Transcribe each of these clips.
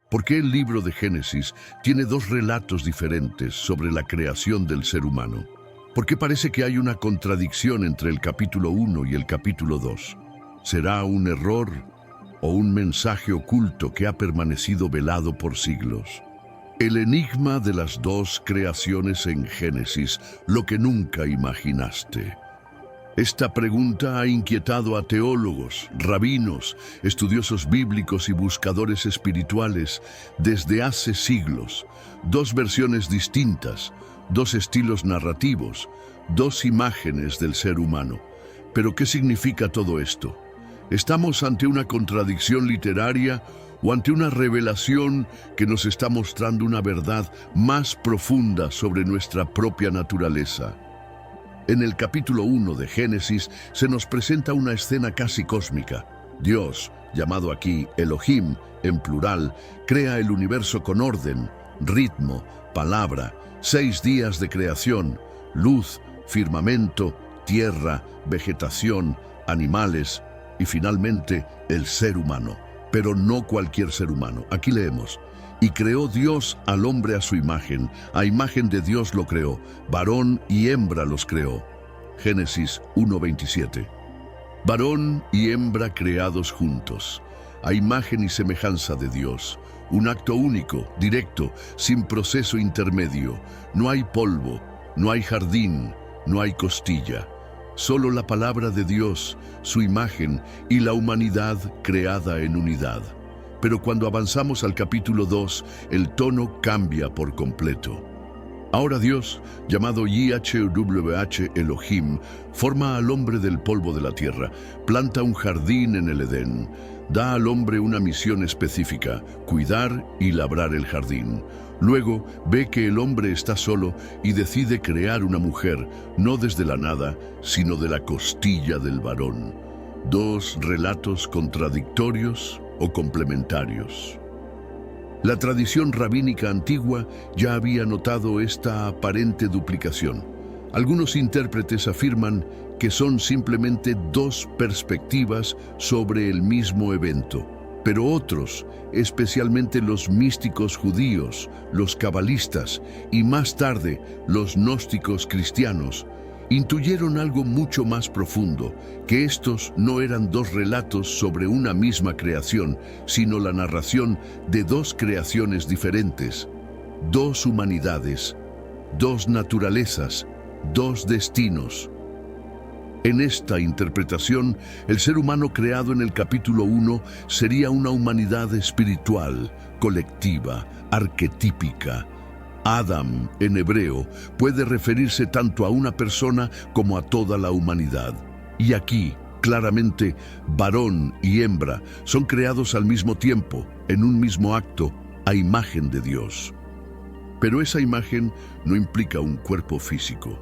¿Por qué el libro de Génesis tiene dos relatos diferentes sobre la creación del ser humano? ¿Por qué parece que hay una contradicción entre el capítulo 1 y el capítulo 2? ¿Será un error o un mensaje oculto que ha permanecido velado por siglos? El enigma de las dos creaciones en Génesis, lo que nunca imaginaste. Esta pregunta ha inquietado a teólogos, rabinos, estudiosos bíblicos y buscadores espirituales desde hace siglos. Dos versiones distintas, dos estilos narrativos, dos imágenes del ser humano. ¿Pero qué significa todo esto? ¿Estamos ante una contradicción literaria o ante una revelación que nos está mostrando una verdad más profunda sobre nuestra propia naturaleza? En el capítulo 1 de Génesis se nos presenta una escena casi cósmica. Dios, llamado aquí Elohim, en plural, crea el universo con orden, ritmo, palabra, 6 días de creación, luz, firmamento, tierra, vegetación, animales y finalmente el ser humano. Pero no cualquier ser humano. Aquí leemos: y creó Dios al hombre a su imagen, a imagen de Dios lo creó, varón y hembra los creó. Génesis 1:27. Varón y hembra creados juntos, a imagen y semejanza de Dios. Un acto único, directo, sin proceso intermedio. No hay polvo, no hay jardín, no hay costilla. Solo la palabra de Dios, su imagen y la humanidad creada en unidad. Pero cuando avanzamos al capítulo 2, el tono cambia por completo. Ahora Dios, llamado YHWH Elohim, forma al hombre del polvo de la tierra, planta un jardín en el Edén, da al hombre una misión específica: cuidar y labrar el jardín. Luego ve que el hombre está solo y decide crear una mujer, no desde la nada, sino de la costilla del varón. Dos relatos contradictorios o complementarios. La tradición rabínica antigua ya había notado esta aparente duplicación. Algunos intérpretes afirman que son simplemente dos perspectivas sobre el mismo evento, pero otros, especialmente los místicos judíos, los cabalistas y más tarde los gnósticos cristianos, intuyeron algo mucho más profundo, que estos no eran dos relatos sobre una misma creación, sino la narración de dos creaciones diferentes, dos humanidades, dos naturalezas, dos destinos. En esta interpretación, el ser humano creado en el capítulo 1 sería una humanidad espiritual, colectiva, arquetípica. Adam, en hebreo, puede referirse tanto a una persona como a toda la humanidad. Y aquí, claramente, varón y hembra son creados al mismo tiempo, en un mismo acto, a imagen de Dios. Pero esa imagen no implica un cuerpo físico.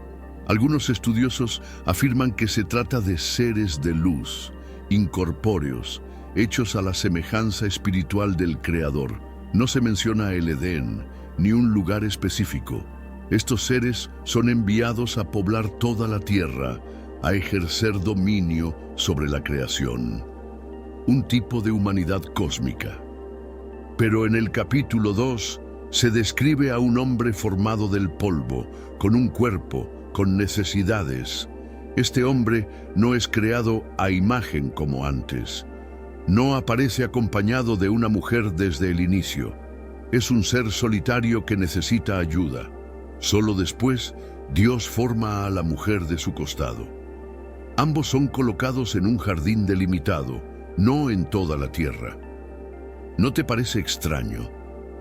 Algunos estudiosos afirman que se trata de seres de luz, incorpóreos, hechos a la semejanza espiritual del Creador. No se menciona el Edén, ni un lugar específico. Estos seres son enviados a poblar toda la tierra, a ejercer dominio sobre la creación. Un tipo de humanidad cósmica. Pero en el capítulo 2 se describe a un hombre formado del polvo, con un cuerpo, con necesidades. Este hombre no es creado a imagen como antes. No aparece acompañado de una mujer desde el inicio. Es un ser solitario que necesita ayuda. Solo después, Dios forma a la mujer de su costado. Ambos son colocados en un jardín delimitado, no en toda la tierra. ¿No te parece extraño?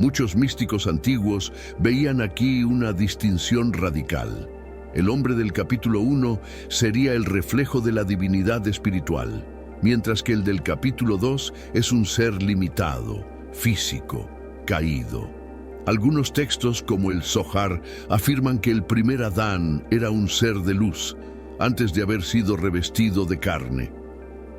Muchos místicos antiguos veían aquí una distinción radical. El hombre del capítulo 1 sería el reflejo de la divinidad espiritual, mientras que el del capítulo 2 es un ser limitado, físico, caído. Algunos textos, como el Zohar, afirman que el primer Adán era un ser de luz, antes de haber sido revestido de carne.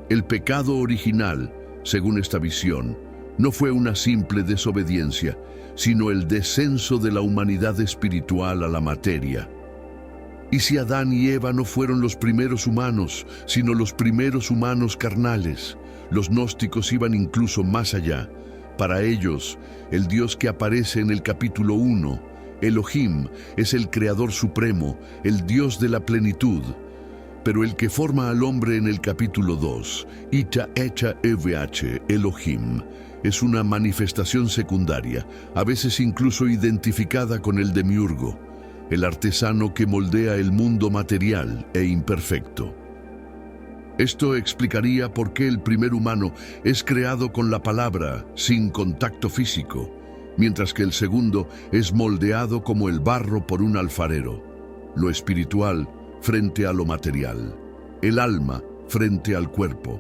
El pecado original, según esta visión, no fue una simple desobediencia, sino el descenso de la humanidad espiritual a la materia. ¿Y si Adán y Eva no fueron los primeros humanos, sino los primeros humanos carnales? Los gnósticos iban incluso más allá. Para ellos, el Dios que aparece en el capítulo 1, Elohim, es el Creador Supremo, el Dios de la plenitud. Pero el que forma al hombre en el capítulo 2, Ita Echa EVH, Elohim, es una manifestación secundaria, a veces incluso identificada con el demiurgo, el artesano que moldea el mundo material e imperfecto. Esto explicaría por qué el primer humano es creado con la palabra, sin contacto físico, mientras que el segundo es moldeado como el barro por un alfarero. Lo espiritual frente a lo material, el alma frente al cuerpo,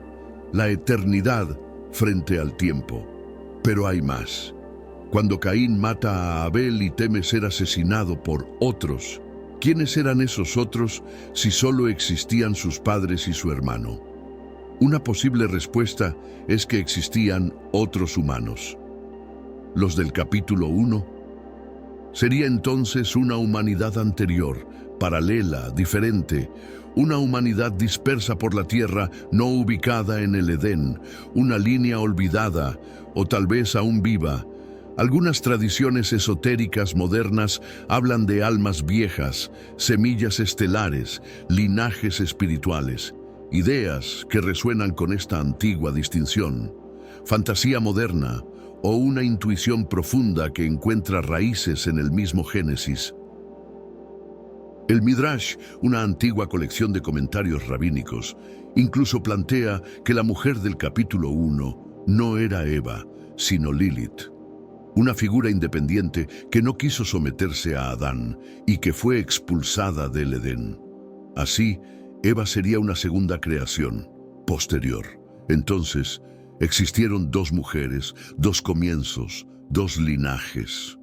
la eternidad frente al tiempo. Pero hay más. Cuando Caín mata a Abel y teme ser asesinado por otros, ¿quiénes eran esos otros si solo existían sus padres y su hermano? Una posible respuesta es que existían otros humanos. Los del capítulo 1. Sería entonces una humanidad anterior, paralela, diferente, una humanidad dispersa por la tierra, no ubicada en el Edén, una línea olvidada o tal vez aún viva. Algunas tradiciones esotéricas modernas hablan de almas viejas, semillas estelares, linajes espirituales, ideas que resuenan con esta antigua distinción. Fantasía moderna o una intuición profunda que encuentra raíces en el mismo Génesis. El Midrash, una antigua colección de comentarios rabínicos, incluso plantea que la mujer del capítulo 1 no era Eva, sino Lilith, una figura independiente que no quiso someterse a Adán y que fue expulsada del Edén. Así, Eva sería una segunda creación, posterior. Entonces, existieron dos mujeres, dos comienzos, dos linajes.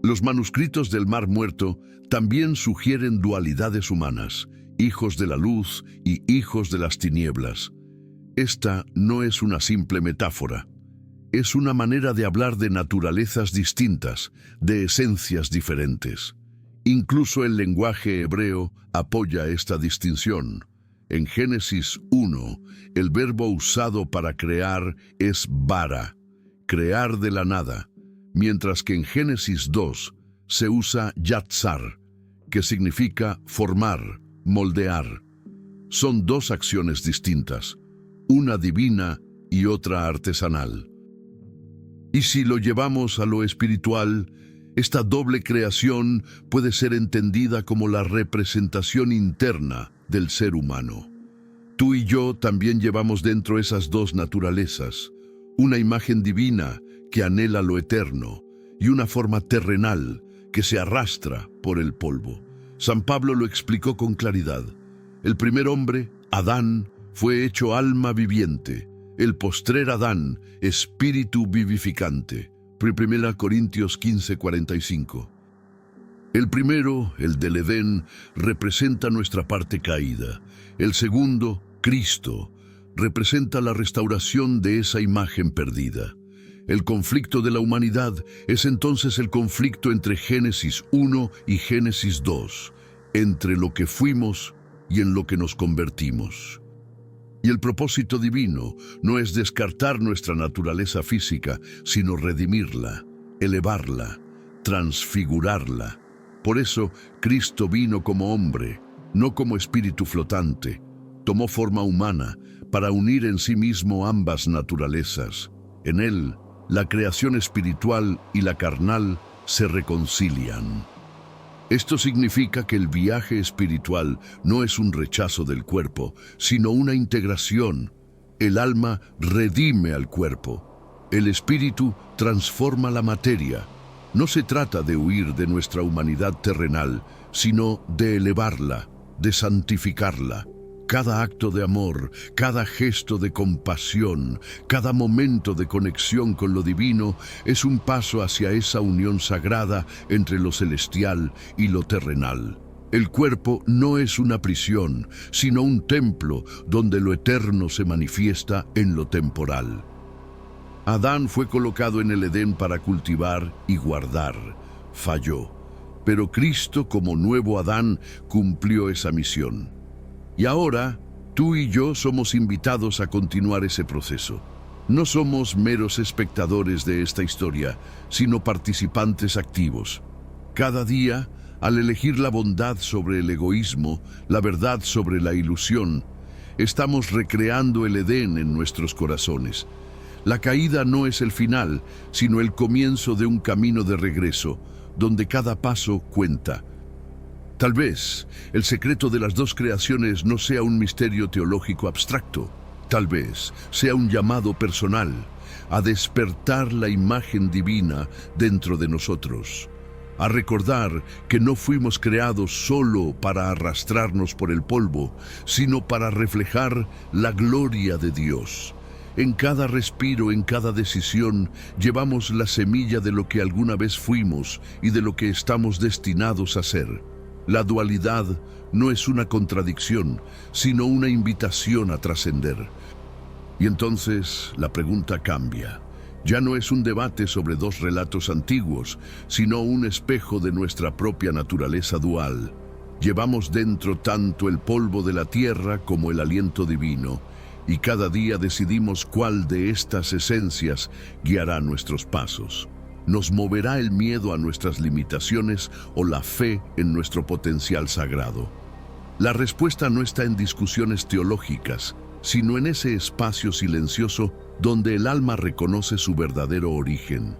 Los manuscritos del Mar Muerto también sugieren dualidades humanas, hijos de la luz y hijos de las tinieblas. Esta no es una simple metáfora. Es una manera de hablar de naturalezas distintas, de esencias diferentes. Incluso el lenguaje hebreo apoya esta distinción. En Génesis 1, el verbo usado para crear es bara, crear de la nada, mientras que en Génesis 2 se usa yatzar, que significa formar, moldear. Son dos acciones distintas, una divina y otra artesanal. Y si lo llevamos a lo espiritual, esta doble creación puede ser entendida como la representación interna del ser humano. Tú y yo también llevamos dentro esas dos naturalezas, una imagen divina que anhela lo eterno y una forma terrenal que se arrastra por el polvo. San Pablo lo explicó con claridad. El primer hombre, Adán, fue hecho alma viviente. El postrer Adán, espíritu vivificante. 1 Corintios 15:45. El primero, el del Edén, representa nuestra parte caída. El segundo, Cristo, representa la restauración de esa imagen perdida. El conflicto de la humanidad es entonces el conflicto entre Génesis 1 y Génesis 2, entre lo que fuimos y en lo que nos convertimos. Y el propósito divino no es descartar nuestra naturaleza física, sino redimirla, elevarla, transfigurarla. Por eso, Cristo vino como hombre, no como espíritu flotante. Tomó forma humana para unir en sí mismo ambas naturalezas. En él, la creación espiritual y la carnal se reconcilian. Esto significa que el viaje espiritual no es un rechazo del cuerpo, sino una integración. El alma redime al cuerpo. El espíritu transforma la materia. No se trata de huir de nuestra humanidad terrenal, sino de elevarla, de santificarla. Cada acto de amor, cada gesto de compasión, cada momento de conexión con lo divino es un paso hacia esa unión sagrada entre lo celestial y lo terrenal. El cuerpo no es una prisión, sino un templo donde lo eterno se manifiesta en lo temporal. Adán fue colocado en el Edén para cultivar y guardar. Falló. Pero Cristo, como nuevo Adán, cumplió esa misión. Y ahora, tú y yo somos invitados a continuar ese proceso. No somos meros espectadores de esta historia, sino participantes activos. Cada día, al elegir la bondad sobre el egoísmo, la verdad sobre la ilusión, estamos recreando el Edén en nuestros corazones. La caída no es el final, sino el comienzo de un camino de regreso, donde cada paso cuenta. Tal vez el secreto de las dos creaciones no sea un misterio teológico abstracto. Tal vez sea un llamado personal a despertar la imagen divina dentro de nosotros, a recordar que no fuimos creados solo para arrastrarnos por el polvo, sino para reflejar la gloria de Dios. En cada respiro, en cada decisión, llevamos la semilla de lo que alguna vez fuimos y de lo que estamos destinados a ser. La dualidad no es una contradicción, sino una invitación a trascender. Y entonces la pregunta cambia. Ya no es un debate sobre dos relatos antiguos, sino un espejo de nuestra propia naturaleza dual. Llevamos dentro tanto el polvo de la tierra como el aliento divino, y cada día decidimos cuál de estas esencias guiará nuestros pasos. ¿Nos moverá el miedo a nuestras limitaciones o la fe en nuestro potencial sagrado? La respuesta no está en discusiones teológicas, sino en ese espacio silencioso donde el alma reconoce su verdadero origen.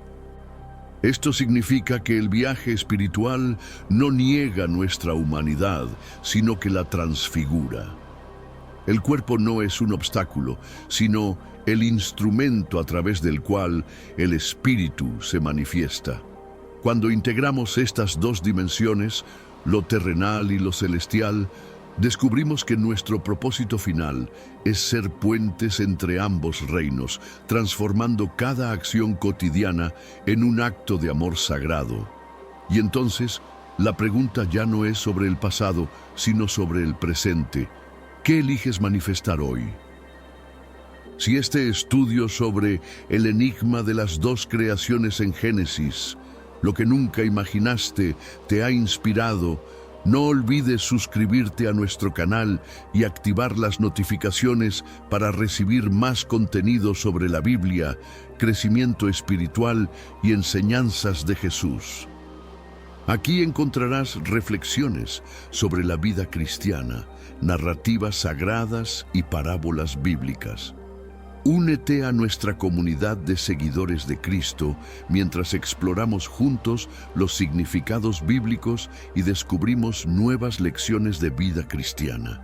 Esto significa que el viaje espiritual no niega nuestra humanidad, sino que la transfigura. El cuerpo no es un obstáculo, sino el instrumento a través del cual el espíritu se manifiesta. Cuando integramos estas dos dimensiones, lo terrenal y lo celestial, descubrimos que nuestro propósito final es ser puentes entre ambos reinos, transformando cada acción cotidiana en un acto de amor sagrado. Y entonces, la pregunta ya no es sobre el pasado, sino sobre el presente. ¿Qué eliges manifestar hoy? Si este estudio sobre el enigma de las dos creaciones en Génesis, lo que nunca imaginaste, te ha inspirado, no olvides suscribirte a nuestro canal y activar las notificaciones para recibir más contenido sobre la Biblia, crecimiento espiritual y enseñanzas de Jesús. Aquí encontrarás reflexiones sobre la vida cristiana, narrativas sagradas y parábolas bíblicas. Únete a nuestra comunidad de seguidores de Cristo mientras exploramos juntos los significados bíblicos y descubrimos nuevas lecciones de vida cristiana.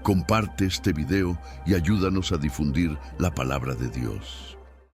Comparte este video y ayúdanos a difundir la palabra de Dios.